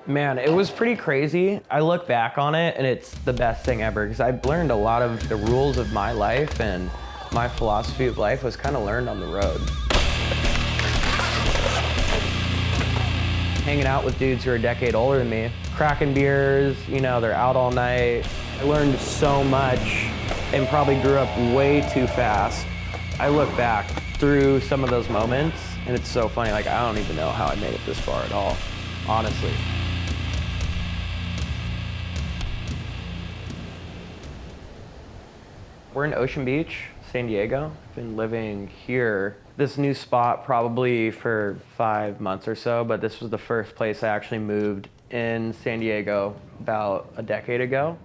Man, it was pretty crazy. I look back on it and it's the best thing ever because I've learned a lot of the rules of my life, and my philosophy of life was kind of learned on the road. Hanging out with dudes who are a decade older than me, cracking beers, you know, they're out all night. I learned so much and probably grew up way too fast. I look back through some of those moments and it's so funny, like I don't even know how I made it this far at all, honestly. We're in Ocean Beach, San Diego. Been living here, this new spot probably for 5 months or so, but this was the first place I actually moved in San Diego about a decade ago.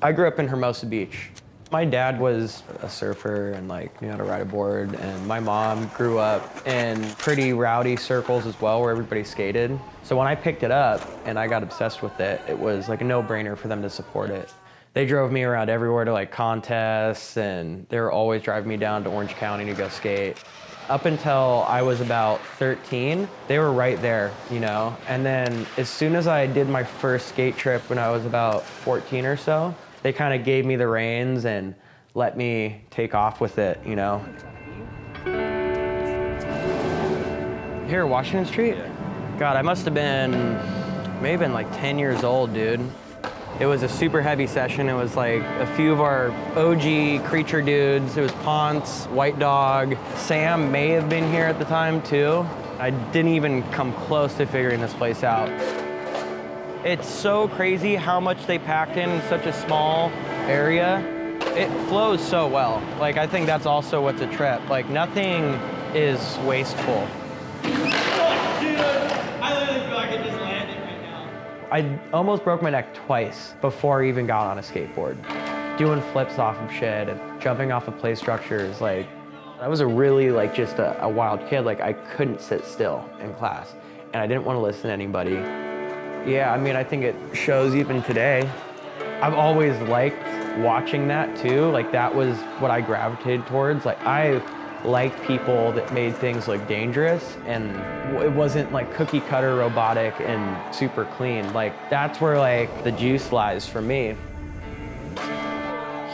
I grew up in Hermosa Beach. My dad was a surfer and like knew how to ride a board, and my mom grew up in pretty rowdy circles as well where everybody skated. So when I picked it up and I got obsessed with it, it was like a no-brainer for them to support it. They drove me around everywhere to like contests, and they were always driving me down to Orange County to go skate. Up until I was about 13, they were right there, you know? And then as soon as I did my first skate trip when I was about 14 or so, they kind of gave me the reins and let me take off with it, you know? Here, Washington Street? God, I must have been, maybe been like 10 years old, dude. It was a super heavy session. It was like a few of our OG creature dudes. It was Ponce, White Dog. Sam may have been here at the time too. I didn't even come close to figuring this place out. It's so crazy how much they packed in such a small area. It flows so well. Like, I think that's also what's a trip. Like, nothing is wasteful. I almost broke my neck twice before I even got on a skateboard. Doing flips off of shit and jumping off of play structures, like, I was a really, like, just a wild kid. Like, I couldn't sit still in class, and I didn't want to listen to anybody. Yeah, I mean, I think it shows even today. I've always liked watching that too. Like, that was what I gravitated towards. Like, I like people that made things look dangerous, and it wasn't like cookie cutter robotic and super clean. Like, that's where like the juice lies for me.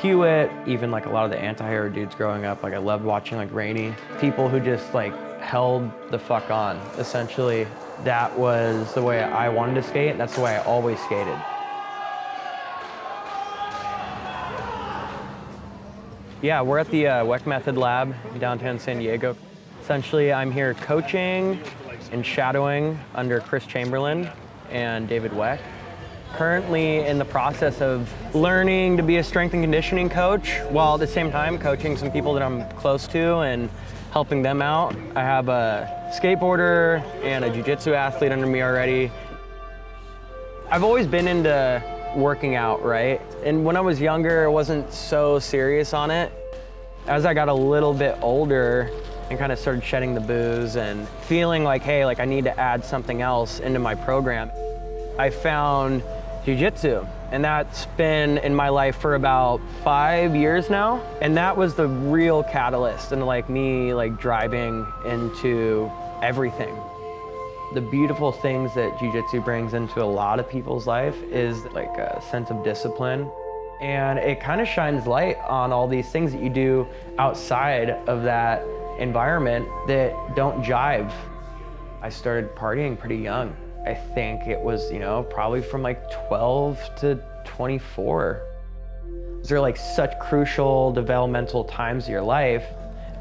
Hewitt, even like a lot of the anti-hero dudes growing up, like I loved watching like Rainey. People who just like held the fuck on. Essentially, that was the way I wanted to skate, and that's the way I always skated. Yeah, we're at the WEC Method Lab in downtown San Diego. Essentially, I'm here coaching and shadowing under Chris Chamberlain and David Weck. Currently in the process of learning to be a strength and conditioning coach, while at the same time coaching some people that I'm close to and helping them out. I have a skateboarder and a jiu-jitsu athlete under me already. I've always been into working out, right? And when I was younger, I wasn't so serious on it. As I got a little bit older and kind of started shedding the booze and feeling like, hey, like I need to add something else into my program, I found jiu-jitsu. And that's been in my life for about 5 years now. And that was the real catalyst and like me like driving into everything. The beautiful things that jiu-jitsu brings into a lot of people's life is like a sense of discipline. And it kind of shines light on all these things that you do outside of that environment that don't jive. I started partying pretty young. I think it was, you know, probably from like 12 to 24. Those are like such crucial developmental times of your life.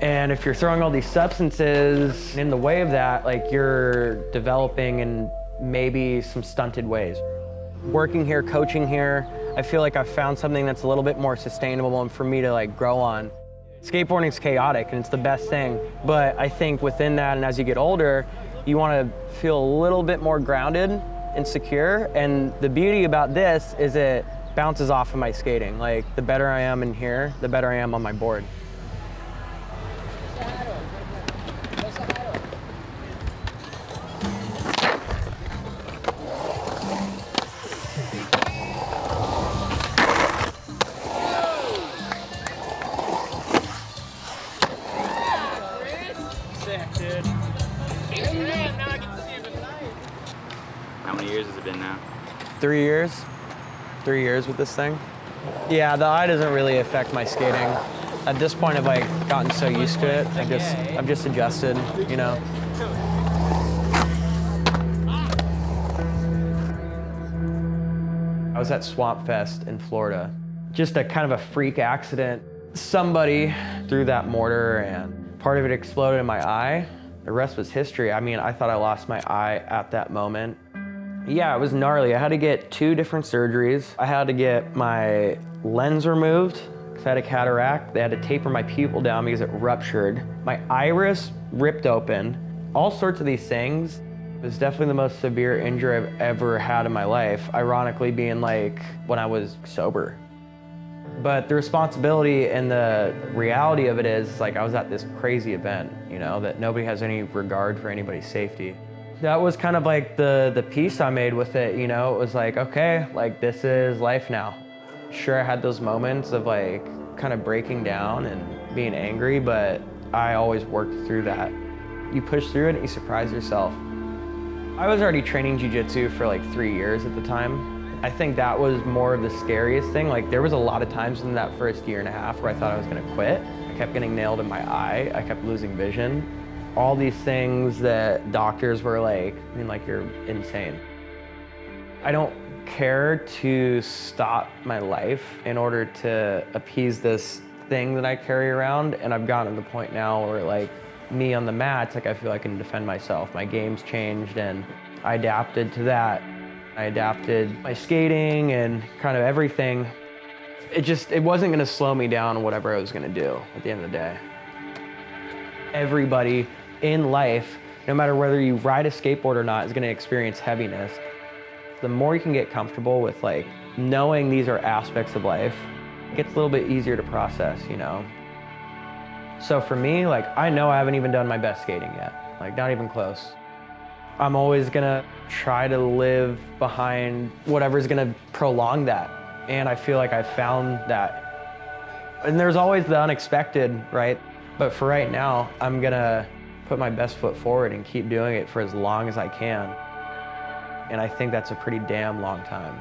And if you're throwing all these substances in the way of that, like you're developing in maybe some stunted ways. Working here, coaching here, I feel like I've found something that's a little bit more sustainable and for me to like grow on. Skateboarding's chaotic and it's the best thing, but I think within that and as you get older, you want to feel a little bit more grounded and secure. And the beauty about this is it bounces off of my skating. Like the better I am in here, the better I am on my board. How many years has it been now? 3 years. 3 years with this thing. Yeah, the eye doesn't really affect my skating. At this point, I've like gotten so used to it. I've just adjusted, you know. I was at Swamp Fest in Florida. Just a kind of a freak accident. Somebody threw that mortar and part of it exploded in my eye. The rest was history. I mean, I thought I lost my eye at that moment. Yeah, it was gnarly. I had to get 2 different surgeries. I had to get my lens removed because I had a cataract. They had to taper my pupil down because it ruptured. My iris ripped open. All sorts of these things. It was definitely the most severe injury I've ever had in my life, ironically being like when I was sober. But the responsibility and the reality of it is like I was at this crazy event, you know, that nobody has any regard for anybody's safety. That was kind of like the peace I made with it, you know. It was like, okay, like this is life now. Sure, I had those moments of like kind of breaking down and being angry, but I always worked through that. You push through it and you surprise yourself. I was already training jiu-jitsu for like 3 years at the time. I think that was more of the scariest thing. Like there was a lot of times in that first year and a half where I thought I was gonna quit. I kept getting nailed in my eye. I kept losing vision. All these things that doctors were like, I mean, like you're insane. I don't care to stop my life in order to appease this thing that I carry around. And I've gotten to the point now where like me on the mats, like I feel I can defend myself. My game's changed and I adapted to that. I adapted my skating and kind of everything. It wasn't gonna slow me down on whatever I was gonna do at the end of the day. Everybody in life, no matter whether you ride a skateboard or not, is gonna experience heaviness. The more you can get comfortable with like knowing these are aspects of life, it gets a little bit easier to process, you know? So for me, like I know I haven't even done my best skating yet, like not even close. I'm always gonna try to live behind whatever's gonna prolong that. And I feel like I found that. And there's always the unexpected, right? But for right now, I'm gonna put my best foot forward and keep doing it for as long as I can. And I think that's a pretty damn long time.